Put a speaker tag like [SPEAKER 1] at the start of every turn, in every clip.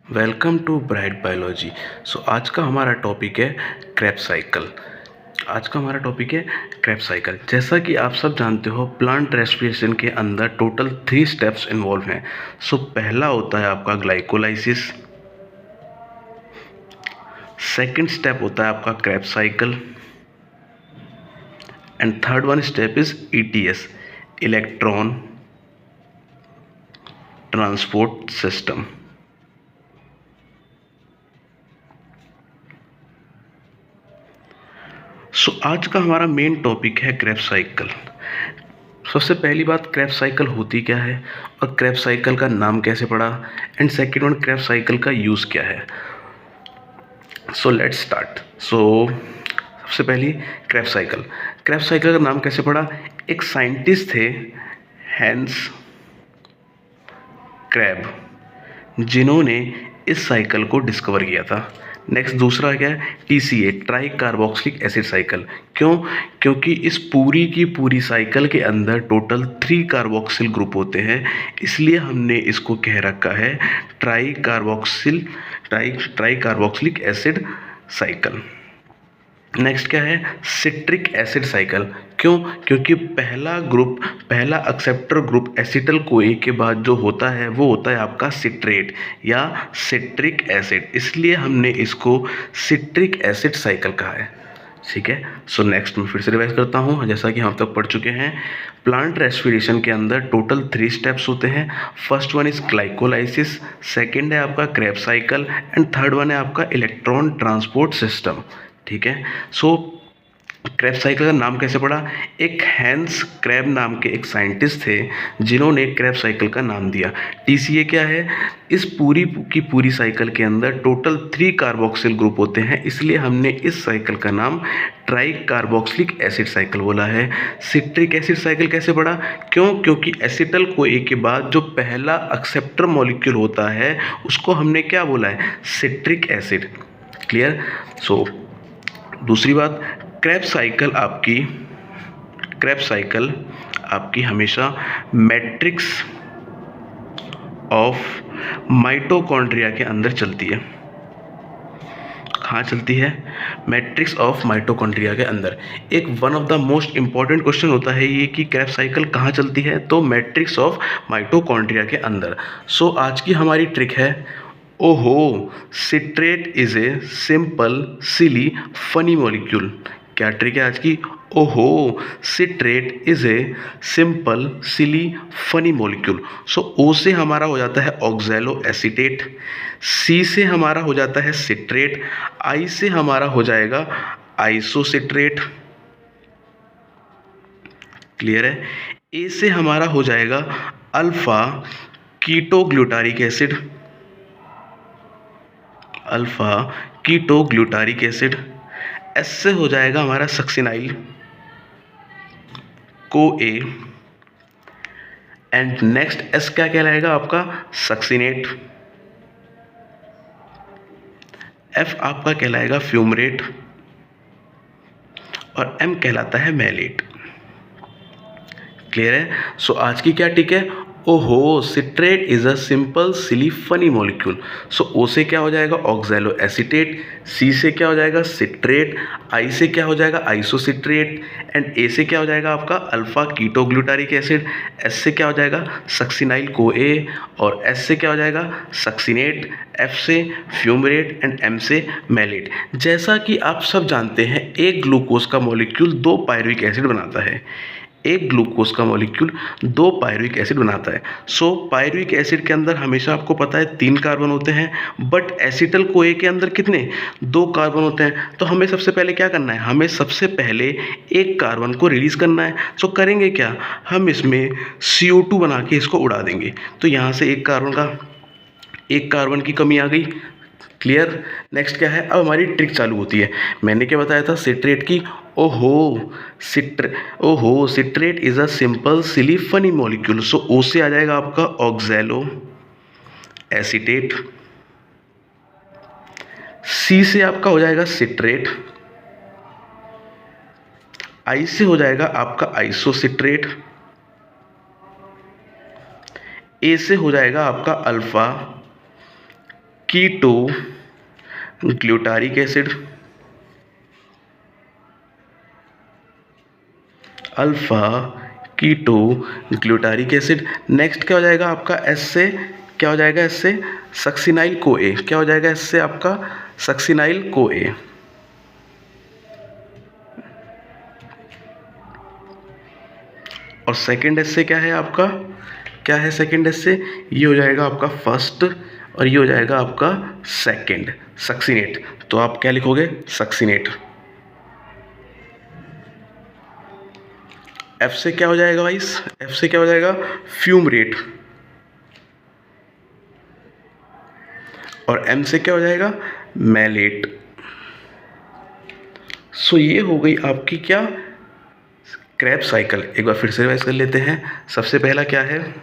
[SPEAKER 1] Welcome to bright biology. आज का हमारा टॉपिक है क्रेब्स साइकिल। जैसा कि आप सब जानते हो, प्लांट रेस्पिरेशन के अंदर टोटल 3 स्टेप्स इन्वॉल्व हैं। पहला होता है आपका ग्लाइकोलाइसिस, सेकंड स्टेप होता है आपका Krebs cycle and third one step is ETS, electron transport system. आज का हमारा मेन टॉपिक है क्रेब्स साइकिल। सबसे पहली बात, क्रेब्स साइकिल होती क्या है और क्रेब्स साइकिल का नाम कैसे पड़ा, and second one, Krebs cycle का यूज़ क्या है। Let's start. सबसे पहली क्रेब्स साइकिल का नाम कैसे पड़ा। एक साइंटिस्ट थे, हैंस क्रैब, जिन्होंने इस साइकिल को डिस्कवर किया था। नेक्स्ट दूसरा क्या है, TCA, try carboxylic acid cycle. क्योंकि इस पूरी की पूरी साइकिल के अंदर टोटल 3 कार्बोक्सिल ग्रुप होते हैं, इसलिए हमने इसको कह रखा है try carboxylic acid cycle. Next क्या है, सिट्रिक एसिड साइकिल। क्योंकि पहला एक्सेप्टर ग्रुप एसिटल कोए के बाद जो होता है वो होता है आपका सिट्रेट या सिट्रिक एसिड, इसलिए हमने इसको सिट्रिक एसिड साइकिल कहा है। ठीक है। नेक्स्ट मैं फिर से रिवाइज करता हूँ, जैसा कि हम तक पढ़ चुके हैं। प्लांट रेस्पिरेशन के अंदर टोटल 3 स्टेप्स होते हैं। First one is glycolysis, second है आपका Krebs cycle and third one है आपका इलेक्ट्रॉन ट्रांसपोर्ट सिस्टम। ठीक है। क्रेब्स साइकिल का नाम कैसे पड़ा। एक हैंस क्रैब नाम के एक साइंटिस्ट थे, जिन्होंने क्रेब्स साइकिल का नाम दिया। TCA क्या है, इस पूरी की पूरी साइकिल के अंदर टोटल 3 कार्बोक्सिल ग्रुप होते हैं, इसलिए हमने इस साइकिल का नाम ट्राई कार्बोक्सिलिक एसिड साइकिल बोला है। सिट्रिक एसिड साइकिल कैसे पड़ा, क्योंकि एसिटल कोए के बाद जो पहला एक्सेप्टर मॉलिक्यूल होता है उसको हमने क्या बोला है, सिट्रिक एसिड। क्लियर। दूसरी बात, क्रेब्स साइकिल आपकी हमेशा मैट्रिक्स ऑफ माइटोकॉन्ड्रिया के अंदर चलती है। कहाँ चलती है, मैट्रिक्स ऑफ माइटोकॉन्ड्रिया के अंदर। एक one of the most important question होता है ये कि क्रेब्स साइकिल कहाँ चलती है, तो मैट्रिक्स ऑफ माइटोकॉन्ड्रिया के अंदर। आज की हमारी ट्रिक है, ओहो citrate is a simple silly funny molecule. क्या ट्रिक है आज की, ओहो citrate is a simple silly funny molecule. O से हमारा हो जाता है ऑक्सैलो एसीटेट, C से हमारा हो जाता है सिट्रेट, I से हमारा हो जाएगा आइसोसिट्रेट। क्लियर है। A से हमारा हो जाएगा अल्फा कीटोग्लूटारिक एसिड, S से हो जाएगा हमारा succinyl CoA and next S क्या कहलाएगा आपका, सक्सिनेट। F आपका कहलाएगा फ्यूमरेट और M कहलाता है मैलेट। क्लियर है। आज की क्या टिक है, ओहो citrate is a simple silly funny molecule. O से क्या हो जाएगा, ऑक्सैलो एसीटेट, C से क्या हो जाएगा, सिट्रेट, I से क्या हो जाएगा, आइसोसिट्रेट एंड A से क्या हो जाएगा आपका अल्फा कीटोग्लूटारिक एसिड, S से क्या हो जाएगा, सक्सिनाइल CoA और S से क्या हो जाएगा, सक्सिनेट, F से फ्यूमरेट एंड M से मैलेट। जैसा कि आप सब जानते हैं, एक ग्लूकोज का मॉलिक्यूल 2 पायरुविक एसिड बनाता है। पायरुविक एसिड के अंदर हमेशा आपको पता है 3 कार्बन होते हैं, बट एसिटल कोए के अंदर कितने, 2 कार्बन होते हैं। तो हमें सबसे पहले क्या करना है, हमें सबसे पहले एक कार्बन को रिलीज करना है। करेंगे क्या, हम इसमें CO2 बना के इसको उड़ा देंगे। तो यहाँ से एक कार्बन की कमी आ गई। क्लियर। नेक्स्ट क्या है, अब हमारी ट्रिक चालू होती है। मैंने क्या बताया था, सिट्रेट की, ओहो citrate is a simple silly funny molecule. O से आ जाएगा आपका ऑक्सैलो एसीटेट, C से आपका हो जाएगा सिट्रेट, I से हो जाएगा आपका आइसोसिट्रेट, A से हो जाएगा आपका alpha ketoglutaric acid, alpha ketoglutaric acid. Next क्या हो जाएगा आपका एस से, क्या हो जाएगा एस से सक्सिनाइल को ए, क्या हो जाएगा एस से आपका सक्सिनाइल को ए। और सेकेंड एस से क्या है आपका, क्या है सेकेंड एस से, ये हो जाएगा आपका फर्स्ट और ये हो जाएगा आपका सेकेंड सक्सिनेट। तो आप क्या लिखोगे सक्सिनेट। एफ से क्या हो जाएगा वाइस, एफ से क्या हो जाएगा फ्यूमरेट। और एम से क्या हो जाएगा मैलेट। सो ये हो गई आपकी क्या क्रेब्स साइकिल। एक बार फिर से रिवाइज कर लेते हैं। सबसे पहला क्या है,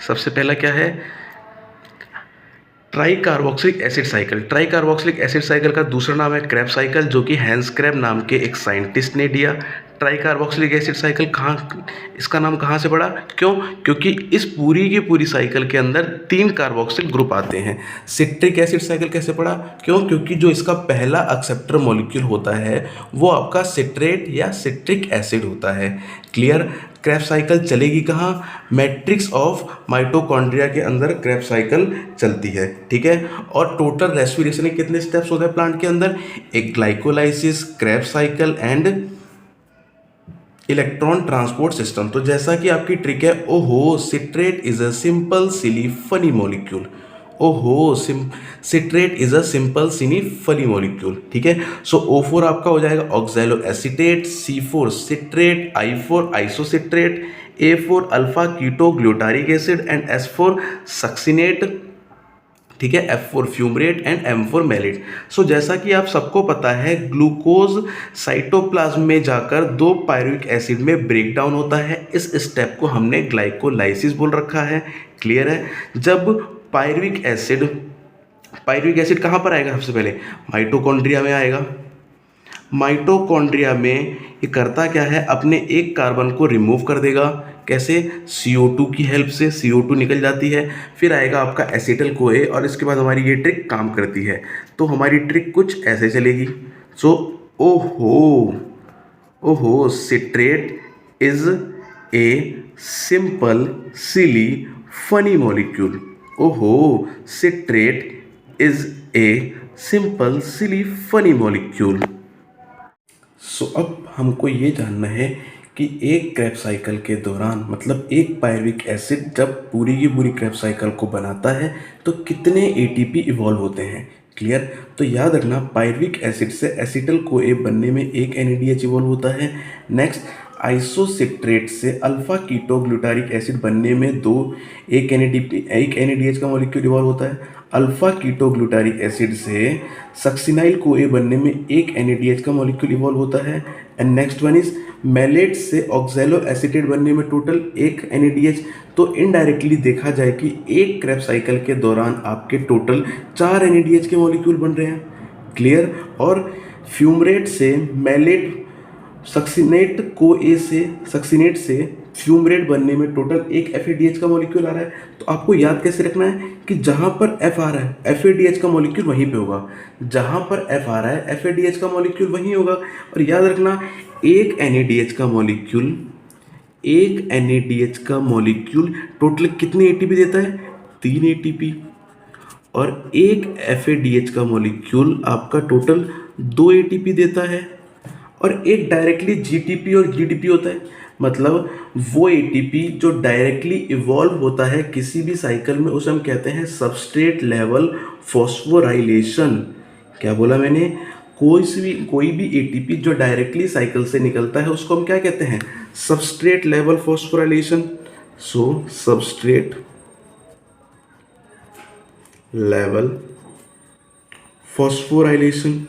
[SPEAKER 1] सबसे पहला क्या है try carboxylic acid cycle. Try carboxylic acid cycle का दूसरा नाम है क्रेब्स साइकिल, जो कि हैंस क्रेब नाम के एक साइंटिस्ट ने दिया। ट्राई कार्बोक्सिलिक एसिड साइकिल कहाँ, इसका नाम कहाँ से पड़ा, क्यों, क्योंकि इस पूरी की पूरी साइकिल के अंदर 3 कार्बोक्सिल ग्रुप आते हैं। सिट्रिक एसिड साइकिल कैसे पड़ा, क्यों, क्योंकि जो इसका पहला एक्सेप्टर मॉलिक्यूल होता है वो आपका सिट्रेट या सिट्रिक एसिड होता है। क्लियर। क्रेब्स साइकिल चलेगी कहाँ, मैट्रिक्स ऑफ माइटोकॉन्ड्रिया के अंदर क्रेब्स साइकिल चलती है, ठीक है। और टोटल रेस्पिरेशन के कितने स्टेप्स होते हैं प्लांट के अंदर, एक glycolysis, Krebs cycle and electron transport system. तो जैसा कि आपकी ट्रिक है, ओहो citrate is a simple silly funny molecule, ओहो citrate is a simple silly funny molecule, ठीक है। सो O4 आपका हो जाएगा oxaloacetate, C4 citrate, I4 isocitrate, A4 alpha ketoglutaric acid and S4 succinate, ठीक है, F4 fumarate and M4 mallet. सो जैसा कि आप सबको पता है ग्लूकोज साइटोप्लाज्म में जाकर 2 पायरुविक एसिड में ब्रेक डाउन होता है। इस स्टेप को हमने ग्लाइकोलाइसिस बोल रखा है। क्लियर है। जब पायरुविक एसिड कहाँ पर आएगा, सबसे पहले माइटोकॉन्ड्रिया में आएगा। माइटोकॉन्ड्रिया में ये करता क्या है, अपने एक कार्बन को रिमूव कर देगा। कैसे, CO2 की हेल्प से CO2 निकल जाती है। फिर आएगा आपका एसिटल कोए और इसके बाद हमारी ये ट्रिक काम करती है। तो हमारी ट्रिक कुछ ऐसे चलेगी। So oho citrate is a simple silly funny molecule, ओहो citrate is a simple silly funny molecule. So अब हमको ये जानना है कि एक क्रेब साइकिल के दौरान, मतलब एक पायरुविक एसिड जब पूरी की पूरी क्रेब साइकिल को बनाता है तो कितने ATP इवॉल्व होते हैं। क्लियर। तो याद रखना पायरुविक एसिड से एसिटल कोए बनने में एक NADH इवॉल्व होता है। नेक्स्ट आइसोसिट्रेट से अल्फा कीटो ग्लूटारिक एसिड बनने में एक NADH का मॉलिक्यूल इवॉल्व होता है। अल्फा कीटो ग्लूटारिक एसिड से सक्सिनाइल कोए बनने में एक NADH का मॉलिक्यूल इवॉल्व होता है। And next one is malate से ऑक्सैलो एसीटेट बनने में टोटल एक NADH। तो इनडायरेक्टली देखा जाए कि एक क्रेब साइकिल के दौरान आपके टोटल 4 NADH के मॉलिक्यूल बन रहे हैं। क्लियर। और फ्यूमरेट से मैलेट सक्सिनेट से फ्यूमरेट बनने में टोटल एक FADH का मॉलिक्यूल आ रहा है। तो आपको याद कैसे रखना है कि जहाँ पर F आ रहा है FADH का मॉलिक्यूल वहीं पे होगा, जहाँ पर F आ रहा है FADH का मॉलिक्यूल वहीं होगा। और याद रखना एक NADH का मॉलिक्यूल टोटल कितने ATP देता है, 3 ATP। और एक FADH का मॉलिक्यूल आपका टोटल 2 ATP देता है। और एक डायरेक्टली GTP और GDP होता है, मतलब वो ATP जो डायरेक्टली इवॉल्व होता है किसी भी साइकिल में उसे हम कहते हैं सबस्ट्रेट लेवल फॉस्फोराइलेशन। क्या बोला मैंने, कोई भी ATP जो डायरेक्टली साइकिल से निकलता है उसको हम क्या कहते हैं, सबस्ट्रेट लेवल फॉस्फोराइलेशन। सो सबस्ट्रेट लेवल फॉस्फोराइलेशन।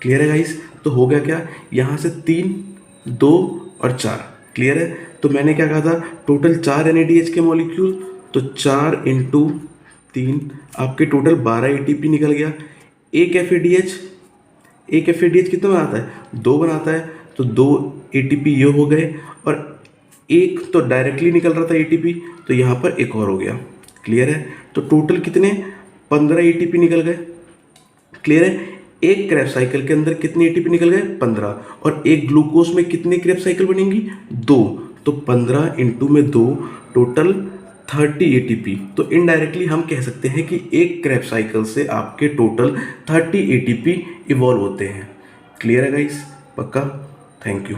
[SPEAKER 1] क्लियर है गाइस। तो हो गया क्या, यहाँ से 3, 2 और 4। क्लियर है। तो मैंने क्या कहा था, टोटल 4 NADH के मॉलिक्यूल, तो 4 × 3 आपके टोटल 12 ATP निकल गया। एक FADH कितना बनाता है, 2 बनाता है। तो 2 ATP ये हो गए और एक तो डायरेक्टली निकल रहा था एटीपी, तो यहाँ पर एक और हो गया। क्लियर है? तो टोटल कितने 15 एटीपी निकल गए। क्लियर है? एक क्रेब साइकिल के अंदर कितने एटीपी निकल गए 15, और एक ग्लूकोज में कितनी क्रेब साइकिल बनेंगी 2, तो 15 इंटू में 2 टोटल 30 एटीपी। तो इनडायरेक्टली हम कह सकते हैं कि एक क्रेब साइकिल से आपके टोटल 30 एटीपी इवॉल्व होते हैं। क्लियर है गाइस? पक्का? Thank you.